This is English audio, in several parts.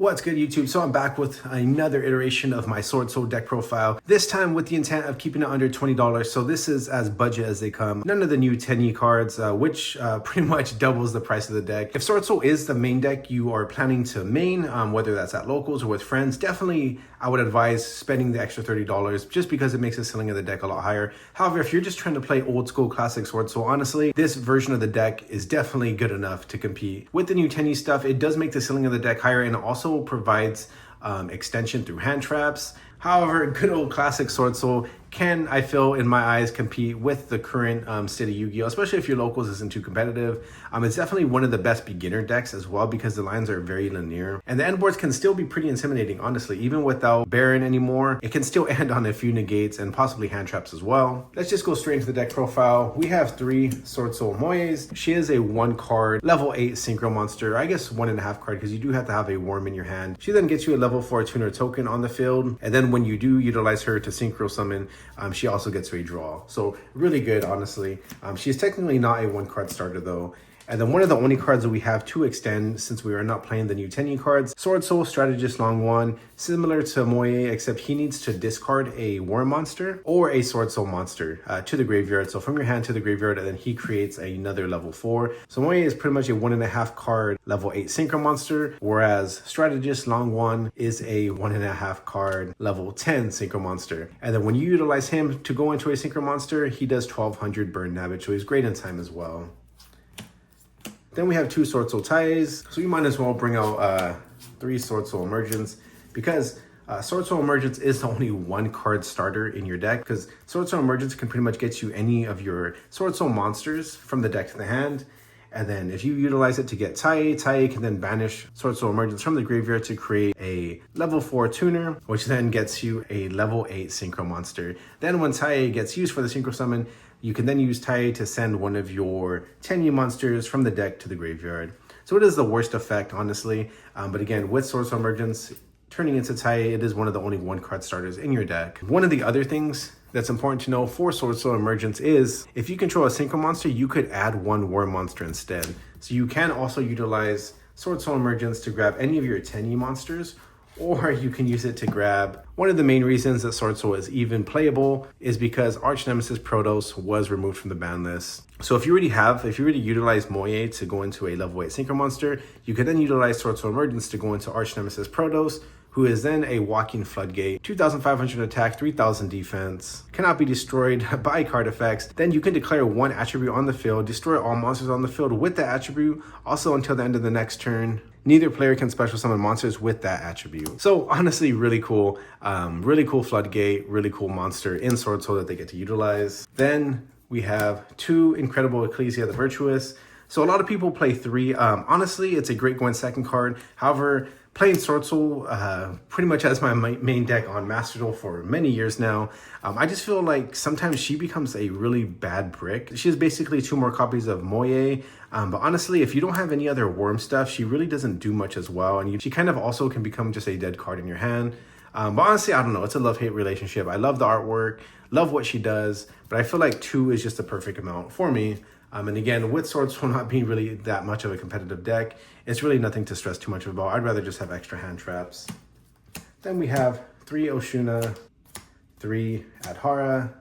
What's good, YouTube? So I'm back with another iteration of my Swordsoul deck profile, this time with the intent of keeping it under $20. So this is as budget as they come. None of the new 10E cards, which pretty much doubles the price of the deck. If Swordsoul is the main deck you are planning to main, whether that's at locals or with friends, definitely I would advise spending the extra $30 just because it makes the ceiling of the deck a lot higher. However, if you're just trying to play old school classic Swordsoul, honestly, this version of the deck is definitely good enough to compete. With the new 10E stuff, it does make the ceiling of the deck higher and also provides extension through hand traps. However, good old classic Swordsoul can, I feel, in my eyes, compete with the current state of Yu-Gi-Oh!, especially if your locals isn't too competitive. It's definitely one of the best beginner decks as well because the lines are very linear. And the endboards can still be pretty intimidating, honestly. Even without Baron anymore, it can still end on a few negates and possibly hand traps as well. Let's just go straight into the deck profile. We have 3 Swordsoul Moyes. She is a 1 card, level 8 synchro monster. I guess 1.5 card because you do have to have a worm in your hand. She then gets you a level 4 tuner token on the field. And then when you do utilize her to synchro summon, she also gets a draw. So really good, honestly. She's technically not a 1 card starter though. And then one of the only cards that we have to extend since we are not playing the new 10E cards, Swordsoul Strategist Long 1, similar to Moye, except he needs to discard a Worm monster or a Swordsoul monster to the graveyard. So from your hand to the graveyard, and then he creates another level 4. So Moye is pretty much a 1.5 card level 8 synchro monster, whereas Strategist Long 1 is a 1.5 card level 10 synchro monster. And then when you utilize him to go into a synchro monster, he does 1200 burn damage, so he's great in time as well. Then we have 2 Swordsoul ties, so you might as well bring out 3 Swordsoul Emergence because Swordsoul Emergence is the only 1 card starter in your deck because Swordsoul Emergence can pretty much get you any of your Swordsoul monsters from the deck to the hand. And then if you utilize it to get Tai can then banish Swordsoul Emergence from the graveyard to create a level 4 tuner, which then gets you a level 8 synchro monster. Then when Tai gets used for the synchro summon, you can then use Tai to send one of your 10E monsters from the deck to the graveyard. So it is the worst effect, honestly. But again, with Swordsoul Emergence turning into Tai, it is one of the only 1 card starters in your deck. One of the other things that's important to know for Swordsoul Emergence is if you control a synchro monster, you could add 1 worm monster instead. So you can also utilize Swordsoul Emergence to grab any of your 10E monsters, or you can use it to grab. One of the main reasons that Swordsoul is even playable is because Arch-Nemesis Protos was removed from the ban list. So if you already utilize Moye to go into a level 8 synchro monster, you could then utilize Swordsoul Emergence to go into Arch-Nemesis Protos, who is then a walking floodgate, 2,500 attack, 3,000 defense, cannot be destroyed by card effects. Then you can declare 1 attribute on the field, destroy all monsters on the field with that attribute, also until the end of the next turn. Neither player can special summon monsters with that attribute. So honestly, really cool floodgate, really cool monster in Swordsoul that they get to utilize. Then we have 2 incredible Ecclesia the Virtuous. So a lot of people play 3. Honestly, it's a great going second card. However, playing Swordsoul pretty much as my main deck on Master Duel for many years now, I just feel like sometimes she becomes a really bad brick. She has basically 2 more copies of Moye, but honestly, if you don't have any other worm stuff, she really doesn't do much as well, and she kind of also can become just a dead card in your hand. But honestly, I don't know, it's a love-hate relationship. I love the artwork, love what she does, but I feel like 2 is just the perfect amount for me. And again, with Swordsoul not being really that much of a competitive deck, it's really nothing to stress too much about. I'd rather just have extra hand traps. Then we have 3 Oshuna, 3 Adhara,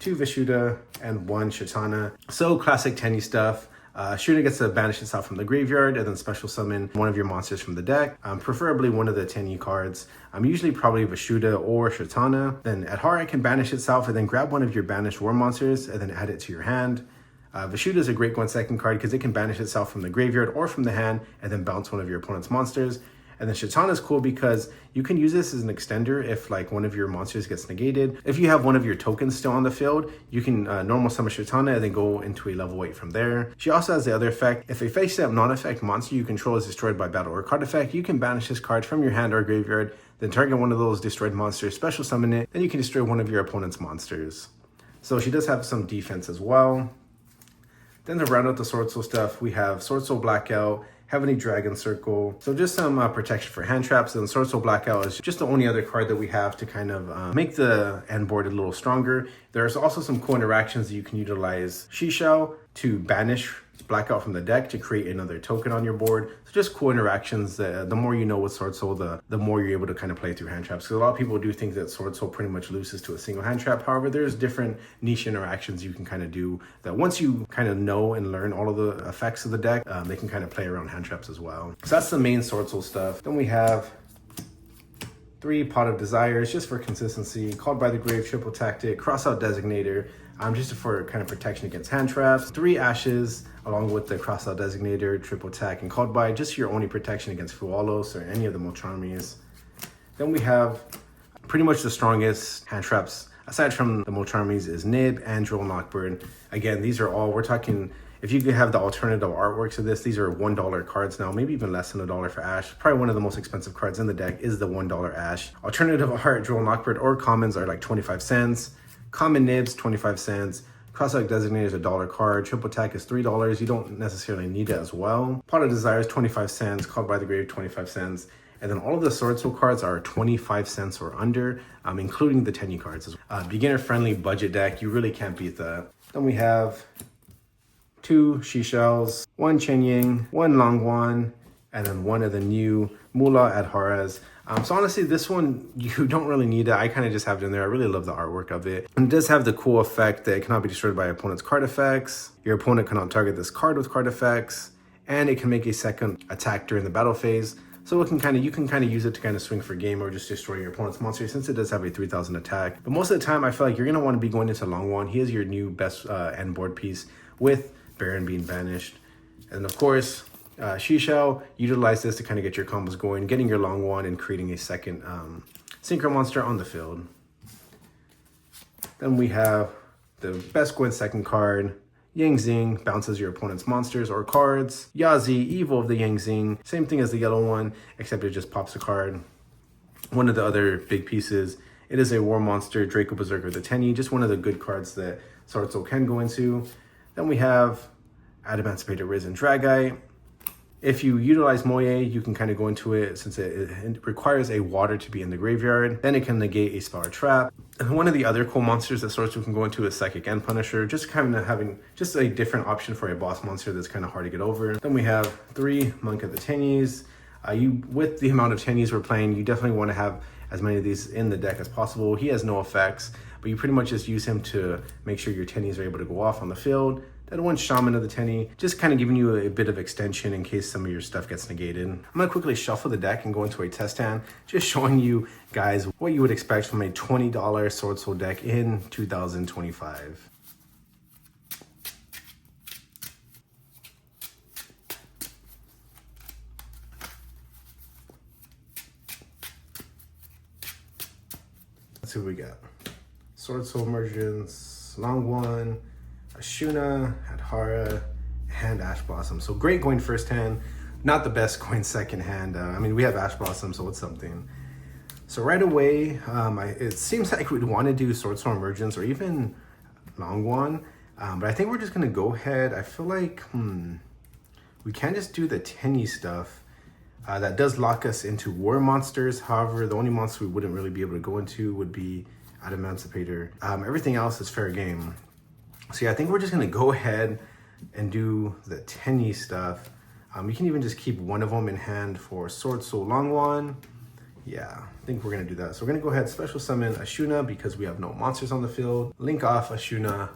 2 Vishuddha, and 1 Shatana. So classic 10E stuff. Shuna gets to banish itself from the graveyard and then special summon one of your monsters from the deck, preferably one of the 10E cards. Usually probably Vishuddha or Shatana. Then Adhara can banish itself and then grab one of your banished worm monsters and then add it to your hand. Vishuddha is a great going second card because it can banish itself from the graveyard or from the hand and then bounce one of your opponent's monsters. And then Shatana is cool because you can use this as an extender if like one of your monsters gets negated. If you have one of your tokens still on the field, you can normal summon Shatana and then go into a level 8 from there. She also has the other effect. If a face-up non-effect monster you control is destroyed by battle or card effect, you can banish this card from your hand or graveyard, then target one of those destroyed monsters, special summon it, then you can destroy one of your opponent's monsters. So she does have some defense as well. Then to round out the Swordsoul stuff, we have Swordsoul Blackout, Heavenly Dragon Circle. So just some protection for hand traps. And Swordsoul Blackout is just the only other card that we have to kind of make the end board a little stronger. There's also some cool interactions that you can utilize Shishao to banish blackout from the deck to create another token on your board. So just cool interactions. The more you know with Swordsoul, the more you're able to kind of play through hand traps. Because a lot of people do think that Swordsoul pretty much loses to a single hand trap. However, there's different niche interactions you can kind of do that once you kind of know and learn all of the effects of the deck, they can kind of play around hand traps as well. So that's the main Swordsoul stuff. Then we have 3 Pot of Desires, just for consistency. Called by the Grave, triple tactic, crossout designator, just for kind of protection against hand traps. 3 Ashes, along with the crossout designator, triple attack, and called by, just your only protection against Fualos or any of the Molcharmies. Then we have pretty much the strongest hand traps, aside from the Molcharmies, is Nib and Droll Knockbird. Again, these are all, we're talking, if you could have the alternative artworks of this, these are $1 cards now, maybe even less than $1 for Ash. Probably one of the most expensive cards in the deck is the $1 Ash. Alternative art, Droll Knockbird, or commons are like 25 cents. Common Nibs, 25 cents. Crossout Designator is $1 card. Triple Attack is $3. You don't necessarily need it as well. Pot of Desires, 25 cents. Called by the Grave, 25 cents. And then all of the Swordsoul cards are 25 cents or under, including the Tenyi cards. Beginner-friendly budget deck. You really can't beat that. Then we have 2 Shishells, 1 Chenying, 1 Longwan, and then 1 of the new Mula Adharas. So honestly, this one, you don't really need it. I kind of just have it in there. I really love the artwork of it. And it does have the cool effect that it cannot be destroyed by opponent's card effects. Your opponent cannot target this card with card effects. And it can make a second attack during the battle phase. So it can you can kind of use it to kind of swing for game or just destroy your opponent's monster, since it does have a 3000 attack. But most of the time, I feel like you're going to want to be going into Longwan. He is your new best end board piece, with Baron being banished. And of course, Shishao, utilize this to kind of get your combos going, getting your Longwan and creating a second synchro monster on the field. Then we have the best going second card, Yang Xing, bounces your opponent's monsters or cards. Yazi, Evil of the Yang Xing, same thing as the yellow one, except it just pops a card. One of the other big pieces, it is a war monster, Draco Berserker the Tenyi, just one of the good cards that Swordsoul can go into. Then we have Adamantipated Risen Dragite. If you utilize Moye, you can kind of go into it, since it requires a water to be in the graveyard. Then it can negate a spell or trap. And one of the other cool monsters that Swordsoul can go into is Psychic End Punisher, just kind of having just a different option for a boss monster that's kind of hard to get over. Then we have 3 Monk of the Tenyis. With the amount of Tenyis we're playing, you definitely want to have as many of these in the deck as possible. He has no effects, but you pretty much just use him to make sure your Tenyis are able to go off on the field. Then 1 Shaman of the Tenyi, just kind of giving you a bit of extension in case some of your stuff gets negated. I'm going to quickly shuffle the deck and go into a test hand, just showing you guys what you would expect from a $20 Swordsoul deck in 2025. Let's see what we got. Swordsoul Emergence, Longwan, Ashuna, Adhara, and Ash Blossom. So great going first hand, not the best going second hand. I mean, we have Ash Blossom, so it's something. So right away, it seems like we'd want to do Swordsoul Emergence or even Longwan, but I think we're just going to go ahead. I feel like we can just do the Tenyi stuff. That does lock us into war monsters. However, the only monster we wouldn't really be able to go into would be Adamantipator. Everything else is fair game. So yeah, I think we're just gonna go ahead and do the Tenyi stuff. You can even just keep one of them in hand for Swordsoul Longwan. Yeah, I think we're gonna do that. So we're gonna go ahead and special summon Ashuna because we have no monsters on the field. Link off Ashuna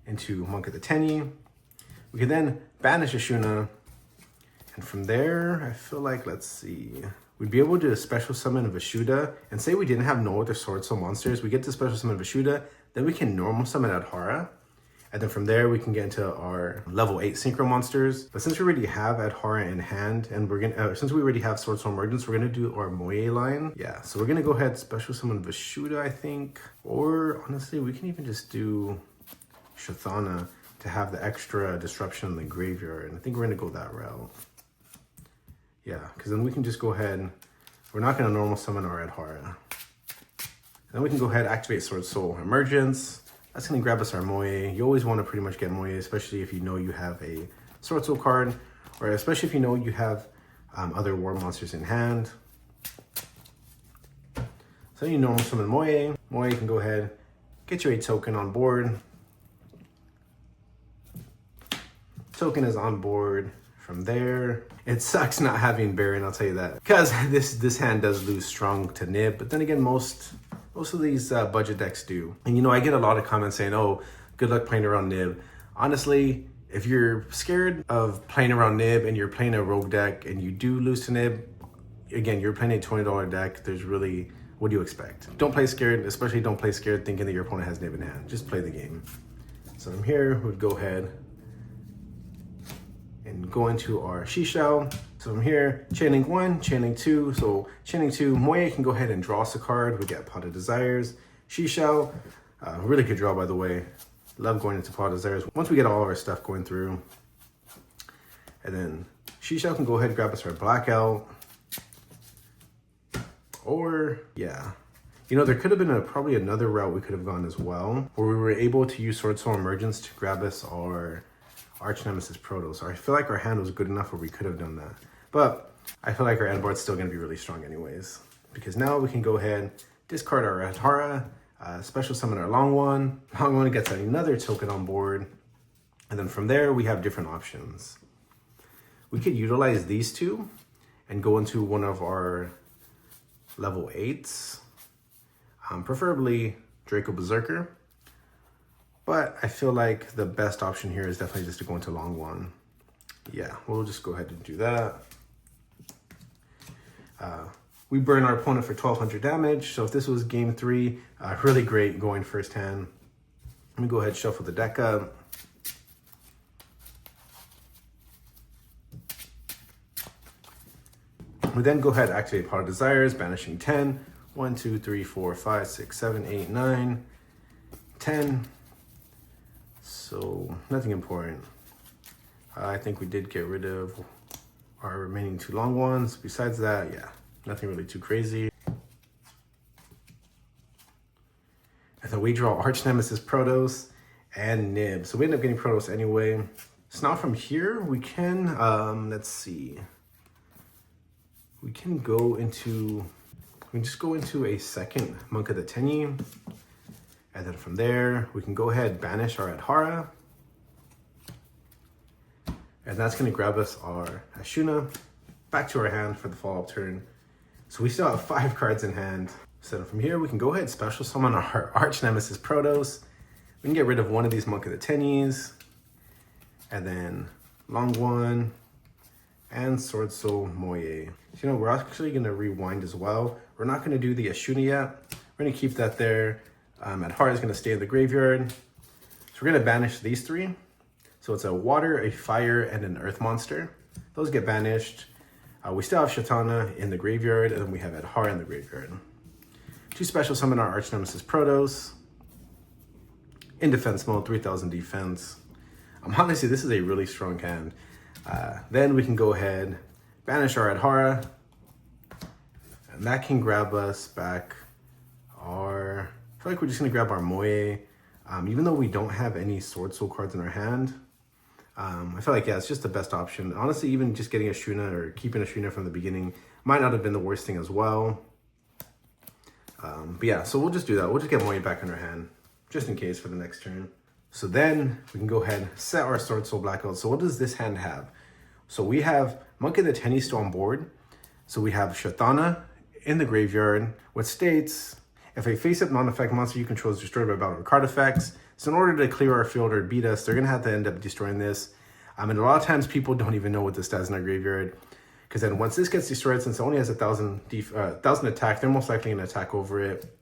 into Monk of the Tenyi. We can then banish Ashuna. And from there, I feel like, let's see, we'd be able to special summon Vashuda, and say we didn't have no other Swordsoul monsters, we get to special summon Vashuda, then we can normal summon Adhara, and then from there we can get into our level 8 synchro monsters. But since we already have Adhara in hand, and we're gonna, since we already have Swordsoul Emergence, we're gonna do our Moye line. Yeah, so we're gonna go ahead and special summon Vashuda, I think, or honestly, we can even just do Shathana to have the extra disruption in the graveyard, and I think we're gonna go that route. Yeah, because then we can just go ahead, we're not going to normal summon our Adhara. Then we can go ahead and activate Swordsoul Emergence. That's going to grab us our Moye. You always want to pretty much get Moye, especially if you know you have a Swordsoul card, or especially if you know you have other war monsters in hand. So you normal summon Moye. Moye can go ahead, get you a token on board. Token is on board. From there, it sucks not having Baron, I'll tell you that. Because this hand does lose strong to Nib, but then again, most of these budget decks do. And you know, I get a lot of comments saying, oh, good luck playing around Nib. Honestly, if you're scared of playing around Nib and you're playing a rogue deck and you do lose to Nib, again, you're playing a $20 deck. There's really, what do you expect? Don't play scared, especially don't play scared thinking that your opponent has Nib in hand. Just play the game. So from here, we'd go ahead and go into our yugioh. So from here, chain link 1, chain link 2. So chain link 2, Moye can go ahead and draw us a card. We get Pot of Desires. Yugioh, really good draw by the way. Love going into Pot of Desires. Once we get all of our stuff going through. And then yugioh can go ahead and grab us our Blackout. Or, yeah. You know, there could have been probably another route we could have gone as well, where we were able to use Swordsoul Emergence to grab us our Arch-Nemesis Protos. So I feel like our hand was good enough where we could have done that. But I feel like our Endboard's still going to be really strong anyways. Because now we can go ahead, discard our Adhara, special summon our Long One. Long One gets another token on board. And then from there, we have different options. We could utilize these two and go into one of our level 8s. Preferably Draco Berserker. But I feel like the best option here is definitely just to go into Long One. Yeah, we'll just go ahead and do that. We burn our opponent for 1200 damage. So if this was game 3, really great going first hand. Let me go ahead and shuffle the deck up. We then go ahead and activate Pot of Desires, banishing 10. 1, 2, 3, 4, 5, 6, 7, 8, 9, 10. So nothing important. I think we did get rid of our remaining 2 Long Ones. Besides that, yeah, nothing really too crazy. And then we draw Arch-Nemesis Protos and Nib. So we end up getting Protos anyway. So now from here, we can, let's see. We can go into, we can just go into a second Monk of the Tenyi. And then from there, we can go ahead and banish our Adhara. And that's going to grab us our Ashuna back to our hand for the follow-up turn. So we still have 5 cards in hand. So from here, we can go ahead and special summon our Arch-Nemesis Protos. We can get rid of one of these Monk of the Tenyis. And then Long One and Swordsoul Moye. So, you know, we're actually going to rewind as well. We're not going to do the Ashuna yet. We're going to keep that there. Adhara is going to stay in the graveyard. So we're going to banish these 3. So it's a water, a fire, and an earth monster. Those get banished. We still have Shatana in the graveyard, and then we have Adhara in the graveyard. To special summon our Arch-Nemesis Protos. In defense mode, 3000 defense. Honestly, this is a really strong hand. Then we can go ahead, banish our Adhara. And that can grab us back our... I feel like we're just going to grab our Moye. Even though we don't have any Swordsoul cards in our hand, I feel like, yeah, it's just the best option. Honestly, even just getting a Ashuna or keeping a Ashuna from the beginning might not have been the worst thing as well. But yeah, so we'll just do that. We'll just get Moye back in our hand, just in case for the next turn. So then we can go ahead and set our Swordsoul Blackout. So what does this hand have? So we have Monk of the Tenyi still on board. So we have Shatana in the graveyard, which states... If a face-up non-effect monster you control is destroyed by battle or card effects, so in order to clear our field or beat us, they're going to have to end up destroying this. And a lot of times people don't even know what this does in our graveyard. Because then once this gets destroyed, since it only has 1,000 attack, they're most likely going to attack over it.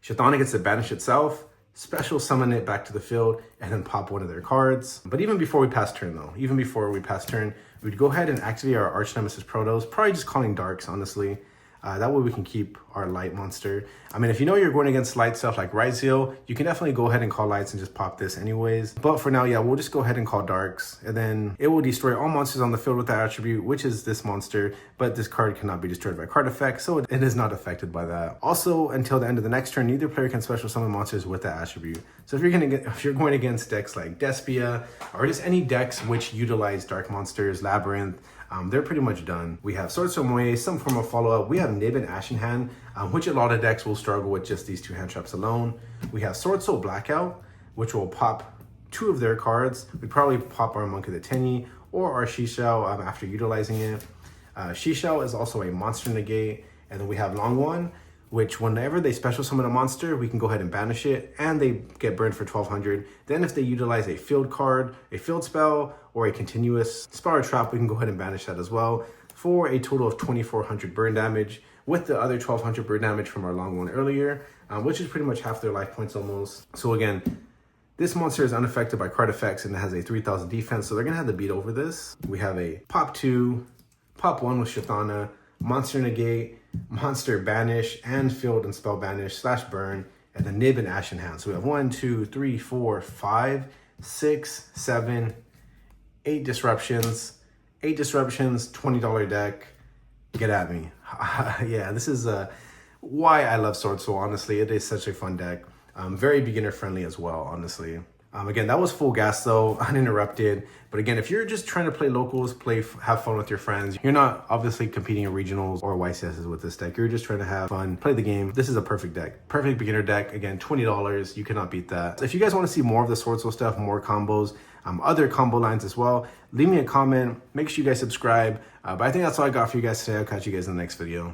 Shatana gets to banish itself, special summon it back to the field, and then pop one of their cards. But even before we pass turn though, we'd go ahead and activate our Arch-Nemesis Protos, probably just calling Darks, honestly. That way we can keep our light monster. I mean, if you know you're going against light stuff like Ryzeal, you can definitely go ahead and call lights and just pop this anyways. But for now, yeah, we'll just go ahead and call darks. And then it will destroy all monsters on the field with that attribute, which is this monster. But this card cannot be destroyed by card effect, so it is not affected by that. Also, until the end of the next turn, neither player can special summon monsters with that attribute. So if you're going against decks like Despia, or just any decks which utilize dark monsters, Labyrinth, they're pretty much done. We have Swordsoul Moye, some form of follow-up. We have Nib and Ash in hand, which a lot of decks will struggle with just these 2 hand traps alone. We have Swordsoul Blackout, which will pop 2 of their cards. We'd probably pop our Monk of the Tenyi or our Yugioh after utilizing it. Yugioh is also a monster negate, and then we have Long One, which whenever they special summon a monster, we can go ahead and banish it, and they get burned for 1200. Then if they utilize a field card, a field spell, or a continuous spell or trap, we can go ahead and banish that as well for a total of 2400 burn damage, with the other 1200 burn damage from our Long One earlier, which is pretty much half their life points almost. So again, this monster is unaffected by card effects and it has a 3000 defense, so they're gonna have to beat over this. We have a pop 2, pop 1 with Shathana, monster negate, monster banish, and field and spell banish / burn, and then nib and ashen hand. So we have 1, 2, 3, 4, 5, 6, 7, 8 disruptions. 8 disruptions, $20 deck. Get at me. Yeah, this is why I love Swordsoul, honestly. It is such a fun deck. Very beginner friendly as well, honestly. Again, that was full gas though, uninterrupted. But again, if you're just trying to play locals, have fun with your friends, you're not obviously competing in regionals or YCSs with this deck. You're just trying to have fun, play the game. This is a perfect deck, perfect beginner deck. Again, $20, you cannot beat that. If you guys want to see more of the Swordsoul stuff, more combos, other combo lines as well, leave me a comment. Make sure you guys subscribe. But I think that's all I got for you guys today. I'll catch you guys in the next video.